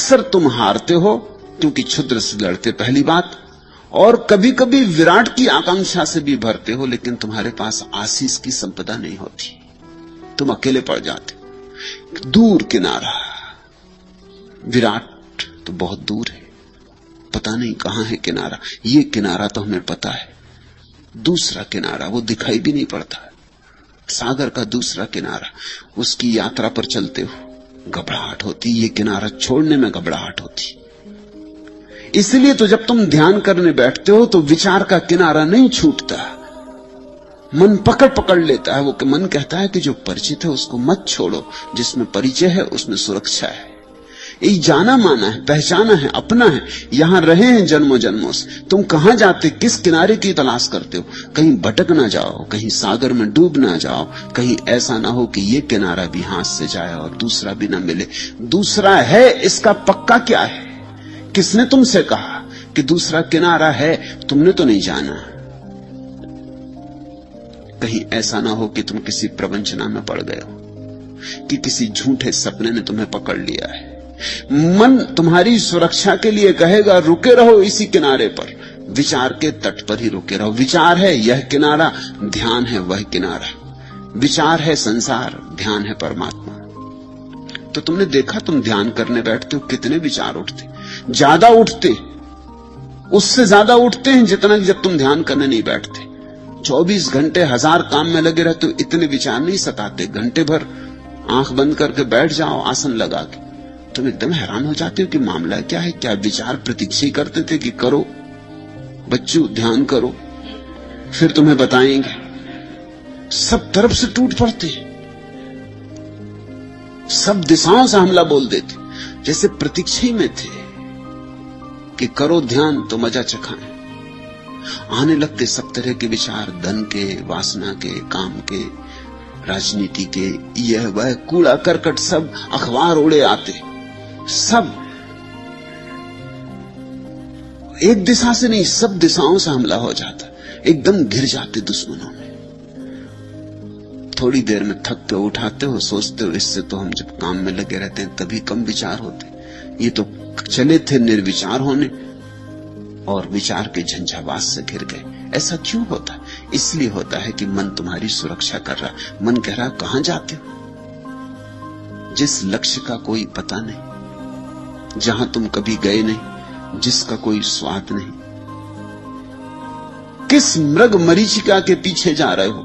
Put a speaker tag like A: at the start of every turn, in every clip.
A: अक्सर तुम हारते हो क्योंकि क्षुद्र से लड़ते, पहली बात। और कभी कभी विराट की आकांक्षा से भी भरते हो, लेकिन तुम्हारे पास आशीष की संपदा नहीं होती, तुम अकेले पड़ जाते हो। दूर किनारा, विराट तो बहुत दूर है, पता नहीं कहां है किनारा। ये किनारा तो हमें पता है, दूसरा किनारा वो दिखाई भी नहीं पड़ता। सागर का दूसरा किनारा, उसकी यात्रा पर चलते हो घबराहट होती, ये किनारा छोड़ने में घबराहट होती। इसलिए तो जब तुम ध्यान करने बैठते हो तो विचार का किनारा नहीं छूटता, मन पकड़ पकड़ लेता है। वो मन कहता है कि जो परिचित है उसको मत छोड़ो, जिसमें परिचय है उसमें सुरक्षा है, ये जाना माना है, पहचाना है, अपना है, यहां रहे हैं जन्मों जन्मों से। तुम कहां जाते, किस किनारे की तलाश करते हो? कहीं भटक ना जाओ, कहीं सागर में डूब ना जाओ, कहीं ऐसा ना हो कि ये किनारा भी हाथ से जाए और दूसरा भी ना मिले। दूसरा है, इसका पक्का क्या है? किसने तुमसे कहा कि दूसरा किनारा है? तुमने तो नहीं जाना। कहीं ऐसा ना हो कि तुम किसी प्रवंचना में पड़ गए हो, कि किसी झूठे सपने ने तुम्हें पकड़ लिया है। मन तुम्हारी सुरक्षा के लिए कहेगा रुके रहो इसी किनारे पर, विचार के तट पर ही रुके रहो। विचार है यह किनारा, ध्यान है वह किनारा। विचार है संसार, ध्यान है परमात्मा। तो तुमने देखा, तुम ध्यान करने बैठते हो कितने विचार उठते, ज्यादा उठते, उससे ज्यादा उठते हैं जितना जब तुम ध्यान करने नहीं बैठते। 24 घंटे 1000 काम में लगे रहते हो, इतने विचार नहीं सताते। घंटे भर आंख बंद करके बैठ जाओ आसन लगा के, तुम एकदम हैरान हो जाते हो कि मामला क्या है। क्या विचार प्रतीक्षा करते थे कि करो बच्चों ध्यान करो, फिर तुम्हें बताएंगे। सब तरफ से टूट पड़ते, सब दिशाओं से हमला बोल देते, जैसे प्रतीक्षा में थे कि करो ध्यान तो मजा चखाएं। आने लगते सब तरह के विचार, धन के, वासना के, काम के, राजनीति के, यह वह कूड़ा करकट सब अखबार उड़े आते। सब एक दिशा से नहीं, सब दिशाओं से हमला हो जाता, एकदम घिर जाते दुश्मनों में। थोड़ी देर में थक के उठाते हो, सोचते हो इससे तो हम जब काम में लगे रहते हैं तभी कम विचार होते। ये तो चले थे निर्विचार होने और विचार के झंझावात से घिर गए। ऐसा क्यों होता? इसलिए होता है कि मन तुम्हारी सुरक्षा कर रहा। मन कह रहा कहां जाते हो, जिस लक्ष्य का कोई पता नहीं, जहां तुम कभी गए नहीं, जिसका कोई स्वाद नहीं, किस मृग मरीचिका के पीछे जा रहे हो?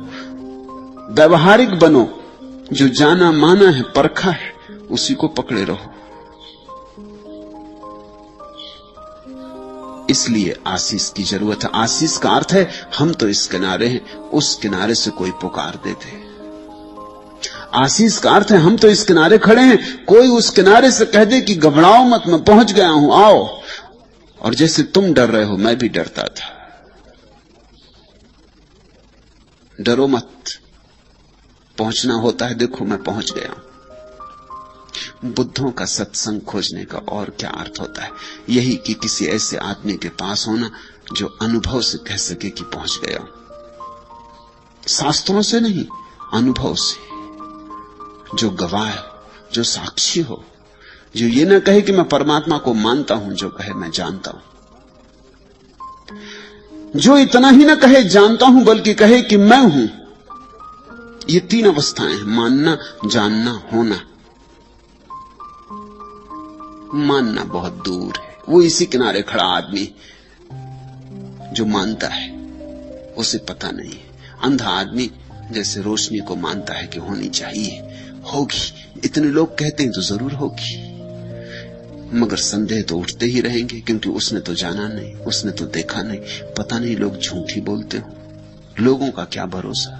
A: व्यवहारिक बनो, जो जाना माना है, परखा है, उसी को पकड़े रहो। इसलिए आशीष की जरूरत है। आशीष का अर्थ है हम तो इस किनारे हैं, उस किनारे से कोई पुकार देते। आशीष का अर्थ है हम तो इस किनारे खड़े हैं, कोई उस किनारे से कह दे कि घबराओ मत, मैं पहुंच गया हूं, आओ। और जैसे तुम डर रहे हो मैं भी डरता था, डरो मत, पहुंचना होता है, देखो मैं पहुंच गया हूं। बुद्धों का सत्संग खोजने का और क्या अर्थ होता है? यही कि किसी ऐसे आदमी के पास होना जो अनुभव से कह सके कि पहुंच गया हूं। शास्त्रों से नहीं, अनुभव से, जो गवाह हो, जो साक्षी हो, जो ये ना कहे कि मैं परमात्मा को मानता हूं, जो कहे मैं जानता हूं। जो इतना ही ना कहे जानता हूं, बल्कि कहे कि मैं हूं। ये 3 अवस्थाएं हैं, मानना, जानना, होना। मानना बहुत दूर है, वो इसी किनारे खड़ा आदमी जो मानता है, उसे पता नहीं है। अंधा आदमी जैसे रोशनी को मानता है कि होनी चाहिए, होगी, इतने लोग कहते हैं तो जरूर होगी, मगर संदेह तो उठते ही रहेंगे, क्योंकि उसने तो जाना नहीं, उसने तो देखा नहीं। पता नहीं लोग झूठ ही बोलते हो, लोगों का क्या भरोसा।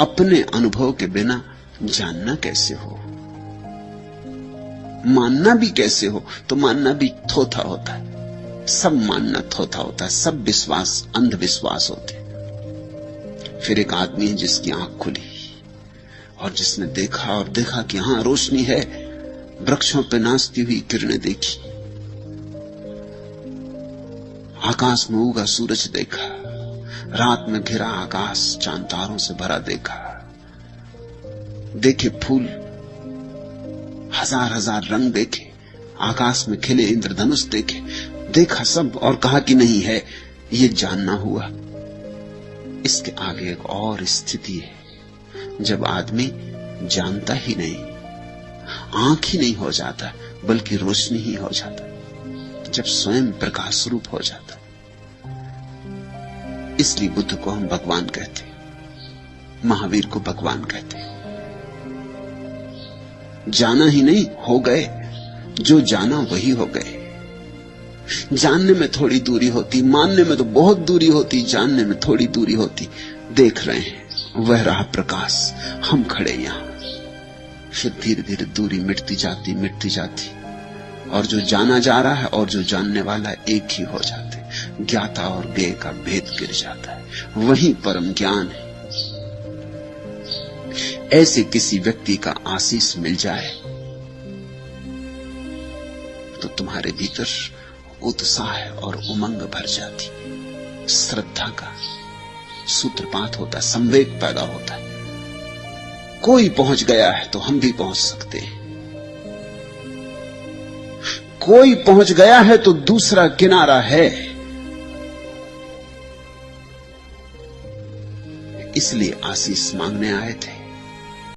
A: अपने अनुभव के बिना जानना कैसे हो, मानना भी कैसे हो? तो मानना भी थोथा होता है, सब मानना थोथा होता है, सब विश्वास अंधविश्वास होते। फिर एक आदमी है जिसकी आंख खुली और जिसने देखा, और देखा कि हां रोशनी है, वृक्षों पे नाचती हुई किरणें देखी, आकाश में उगा सूरज देखा, रात में घिरा आकाश चांद तारों से भरा देखा, देखे फूल हजार हजार रंग देखे, आकाश में खिले इंद्रधनुष देखे, देखा सब और कहा कि नहीं है, ये जानना हुआ। इसके आगे एक और स्थिति है, जब आदमी जानता ही नहीं, आंख ही नहीं हो जाता बल्कि रोशनी ही हो जाता, जब स्वयं प्रकाश रूप हो जाता। इसलिए बुद्ध को हम भगवान कहते, महावीर को भगवान कहते। जाना ही नहीं, हो गए, जो जाना वही हो गए। जानने में थोड़ी दूरी होती, मानने में तो बहुत दूरी होती, जानने में थोड़ी दूरी होती। देख रहे हैं, वह रहा प्रकाश, हम खड़े यहां। फिर धीरे धीरे दूरी मिटती जाती, मिटती जाती, और जो जाना जा रहा है और जो जानने वाला है एक ही हो जाते। ज्ञाता और ज्ञेय का भेद गिर जाता है, वही परम ज्ञान है। ऐसे किसी व्यक्ति का आशीष मिल जाए तो तुम्हारे भीतर उत्साह और उमंग भर जाती, श्रद्धा का सूत्रपात होता, संवेग पैदा होता है। कोई पहुंच गया है तो हम भी पहुंच सकते हैं, कोई पहुंच गया है तो दूसरा किनारा है। इसलिए आशीष मांगने आए थे।